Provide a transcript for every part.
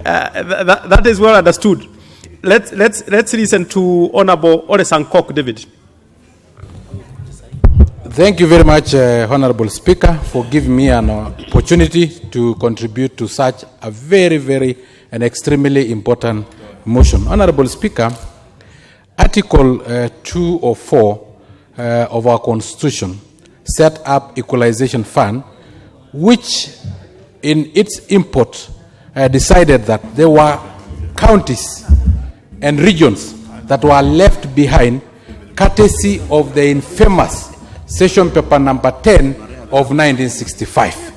That is well understood. Let's listen to Honorable Ole Sankok David. Thank you very much, Honorable Speaker, for giving me an opportunity to contribute to such a very, very and extremely important motion. Honorable Speaker, Article 204 of our Constitution set up Equalization Fund, which in its import decided that there were counties and regions that were left behind courtesy of the infamous Session Paper number 10 of 1965.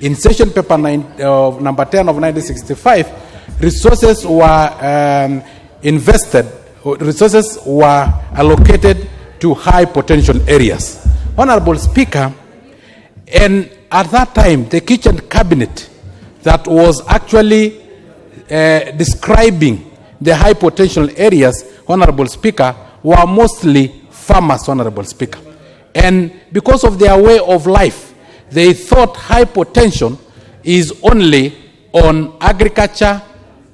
In Session Paper number 10 of 1965, resources were resources were allocated to high potential areas. Honorable Speaker, and at that time, the Kitchen Cabinet that was actually describing the high potential areas, Honorable Speaker, were mostly farmers, Honorable Speaker. And because of their way of life, they thought high potential is only on agriculture,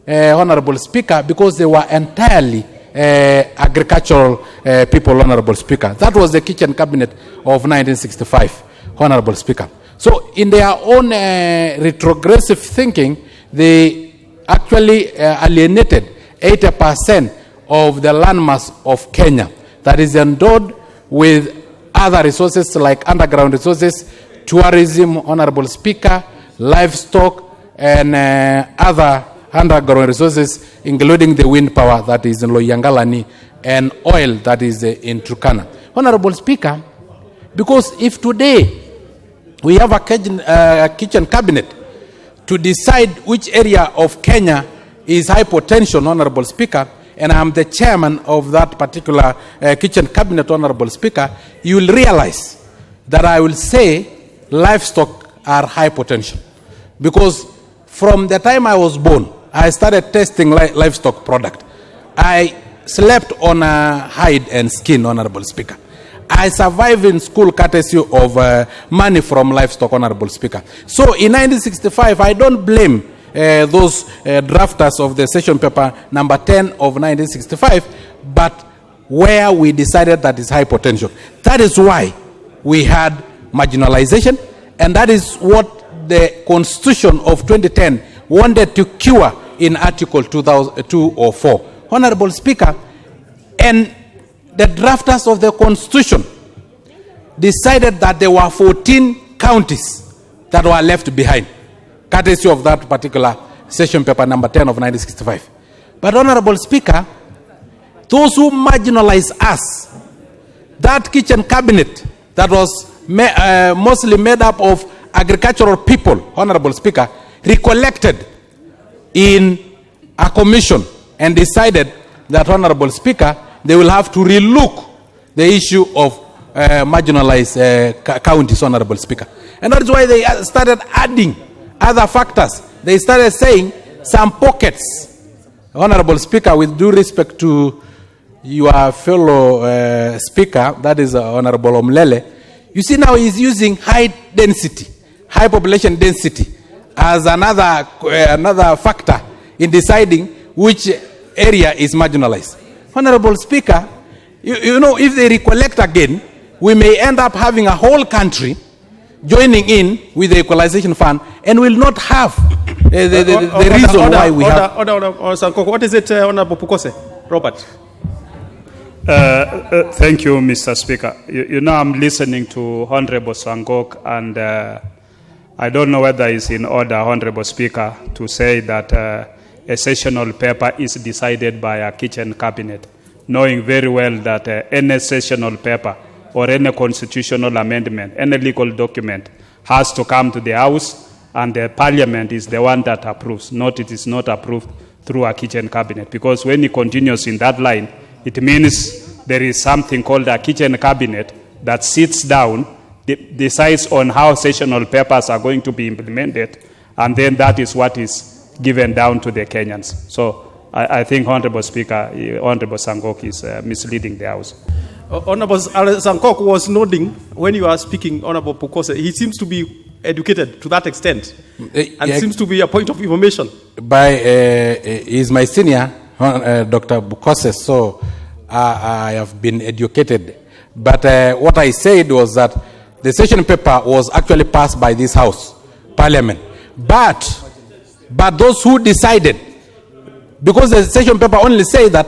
Honorable Speaker, because they were entirely agricultural people, Honorable Speaker. That was the Kitchen Cabinet of 1965, Honorable Speaker. So in their own retrogressive thinking, they actually alienated 80% of the landmass of Kenya that is endowed with other resources like underground resources, tourism, Honorable Speaker, livestock, and other underground resources, including the wind power that is in Loyangalani and oil that is in Turkana. Honorable Speaker, because if today we have a kitchen cabinet to decide which area of Kenya is high potential, Honorable Speaker, and I'm the chairman of that particular kitchen cabinet, Honorable Speaker, you will realize that I will say livestock are high potential. Because from the time I was born, I started testing livestock product. I slept on hide and skin, Honorable Speaker. I survived in school courtesy of money from livestock, Honorable Speaker. So in 1965, I don't blame those drafters of the Session Paper number 10 of 1965, but where we decided that is high potential. That is why we had marginalization, and that is what the Constitution of 2010 wanted to cure in Article 204. Honorable Speaker, and the drafters of the Constitution decided that there were 14 counties that were left behind, courtesy of that particular Session Paper number 10 of 1965. But Honorable Speaker, those who marginalized us, that kitchen cabinet that was mostly made up of agricultural people, Honorable Speaker, recollected in a commission and decided that, Honorable Speaker, they will have to relook the issue of marginalized counties, Honorable Speaker. And that's why they started adding other factors. They started saying some pockets, Honorable Speaker, with due respect to your fellow speaker, that is Honorable Omlele, you see now he's using high density, high population density as another factor in deciding which area is marginalized. Honorable Speaker, you know, if they recollect again, we may end up having a whole country joining in with the Equalization Fund and will not have the reason why we have... What is it, Honorable Pukose? Robert. Thank you, Mr. Speaker. You know, I'm listening to Honorable Sangok, and I don't know whether it's in order, Honorable Speaker, to say that a sessional paper is decided by a kitchen cabinet, knowing very well that any sessional paper or any constitutional amendment, any legal document has to come to the House, and the Parliament is the one that approves. It is not approved through a kitchen cabinet, because when it continues in that line, it means there is something called a kitchen cabinet that sits down, decides on how sessional papers are going to be implemented, and then that is what is given down to the Kenyans. So I think, Honorable Speaker, Honorable Sangok is misleading the House. Honorable Sankok was nodding when you were speaking, Honorable Pukose. He seems to be educated to that extent, and seems to be a point of information. He's my senior, Dr. Bukose, so I have been educated. But what I said was that the session paper was actually passed by this House, Parliament. But those who decided, because the session paper only says that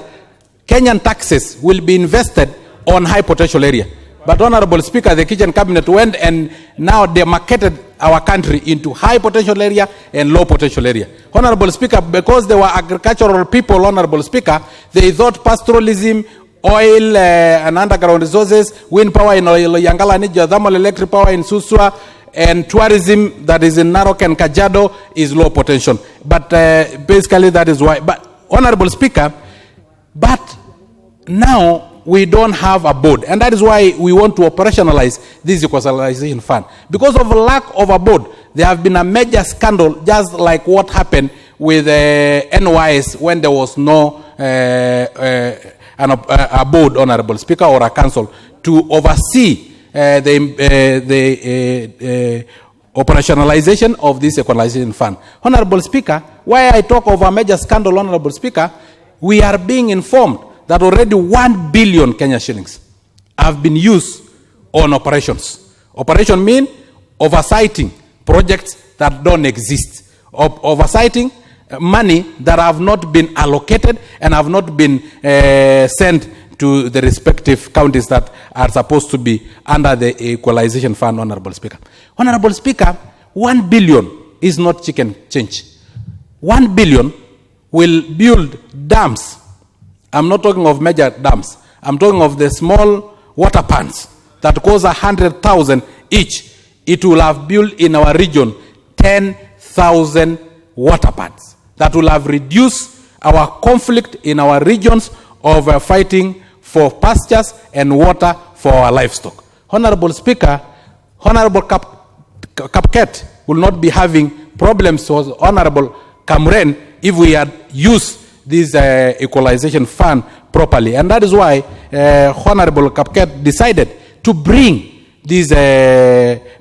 Kenyan taxes will be invested on high potential area. But Honorable Speaker, the Kitchen Cabinet went and now they marketed our country into high potential area and low potential area. Honorable Speaker, because they were agricultural people, Honorable Speaker, they thought pastoralism, oil and underground resources, wind power in Yangala, thermal electric power in Suswa, and tourism that is in Narok and Kajiado is low potential. But basically that is why. But Honorable Speaker, but now we don't have a board, and that is why we want to operationalize this equalization fund. Because of lack of a board, there have been a major scandal, just like what happened with NYS when there was no a board, Honorable Speaker, or a council to oversee the operationalization of this equalization fund. Honorable Speaker, why I talk of a major scandal, Honorable Speaker, we are being informed that already 1 billion Kenya shillings have been used on operations. Operation mean oversighting projects that don't exist. Oversighting money that have not been allocated and have not been sent to the respective counties that are supposed to be under the equalization fund, Honorable Speaker. Honorable Speaker, 1 billion is not chicken change. 1 billion will build dams. I'm not talking of major dams. I'm talking of the small water pans that cost 100,000 each. It will have built in our region 10,000 water pans that will have reduced our conflict in our regions of fighting for pastures and water for our livestock. Honorable Speaker, Honorable Kapket will not be having problems with Honorable Kamren if we had used this equalization fund properly. And that is why Honorable Kapket decided to bring this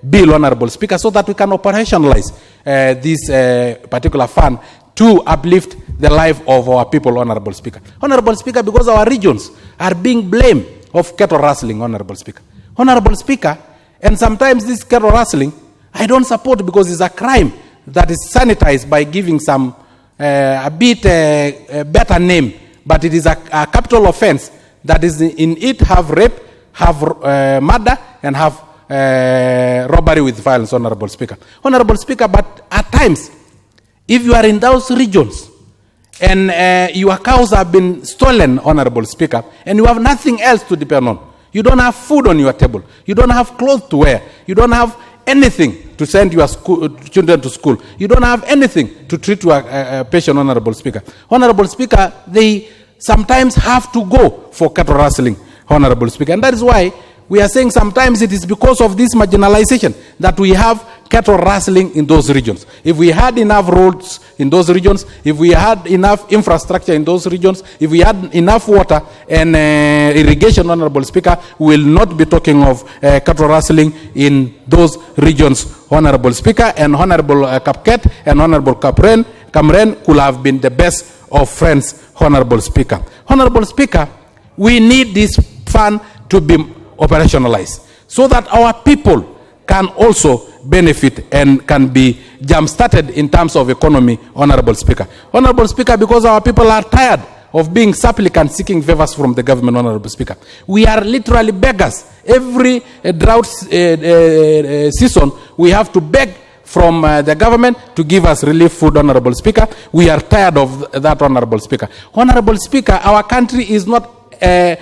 bill, Honorable Speaker, so that we can operationalize this particular fund to uplift the life of our people, Honorable Speaker. Honorable Speaker, because our regions are being blamed of cattle rustling, Honorable Speaker. Honorable Speaker, and sometimes this cattle rustling, I don't support because it's a crime that is sanitized by giving some a bit better name, but it is a capital offense that is in it have rape, have murder, and have robbery with violence, Honorable Speaker. Honorable Speaker, but at times, if you are in those regions and your cows have been stolen, Honorable Speaker, and you have nothing else to depend on, you don't have food on your table, you don't have clothes to wear, you don't have anything to send your children to school, you don't have anything to treat your patient, Honorable Speaker. Honorable Speaker, they sometimes have to go for cattle rustling, Honorable Speaker. And that is why we are saying sometimes it is because of this marginalization that we have cattle rustling in those regions. If we had enough roads in those regions, if we had enough infrastructure in those regions, if we had enough water and irrigation, Honorable Speaker, we will not be talking of cattle rustling in those regions, Honorable Speaker. And Honorable Kapket and Honorable Kamren could have been the best of friends, Honorable Speaker. Honorable Speaker, we need this fund to be operationalized so that our people can also benefit and can be jump-started in terms of economy, Honorable Speaker. Honorable Speaker, because our people are tired of being supplicants seeking favors from the government, Honorable Speaker. We are literally beggars. Every drought season, we have to beg from the government to give us relief food, Honorable Speaker. We are tired of that, Honorable Speaker. Honorable Speaker, our country is not a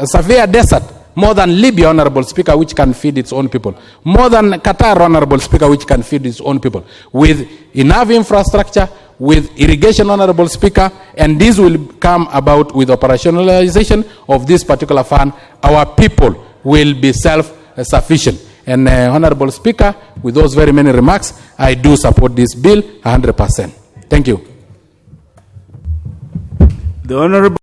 severe desert, more than Libya, Honorable Speaker, which can feed its own people. More than Qatar, Honorable Speaker, which can feed its own people. With enough infrastructure, with irrigation, Honorable Speaker, and this will come about with operationalization of this particular fund, our people will be self-sufficient. And Honorable Speaker, with those very many remarks, I do support this bill 100%. Thank you. The Honorable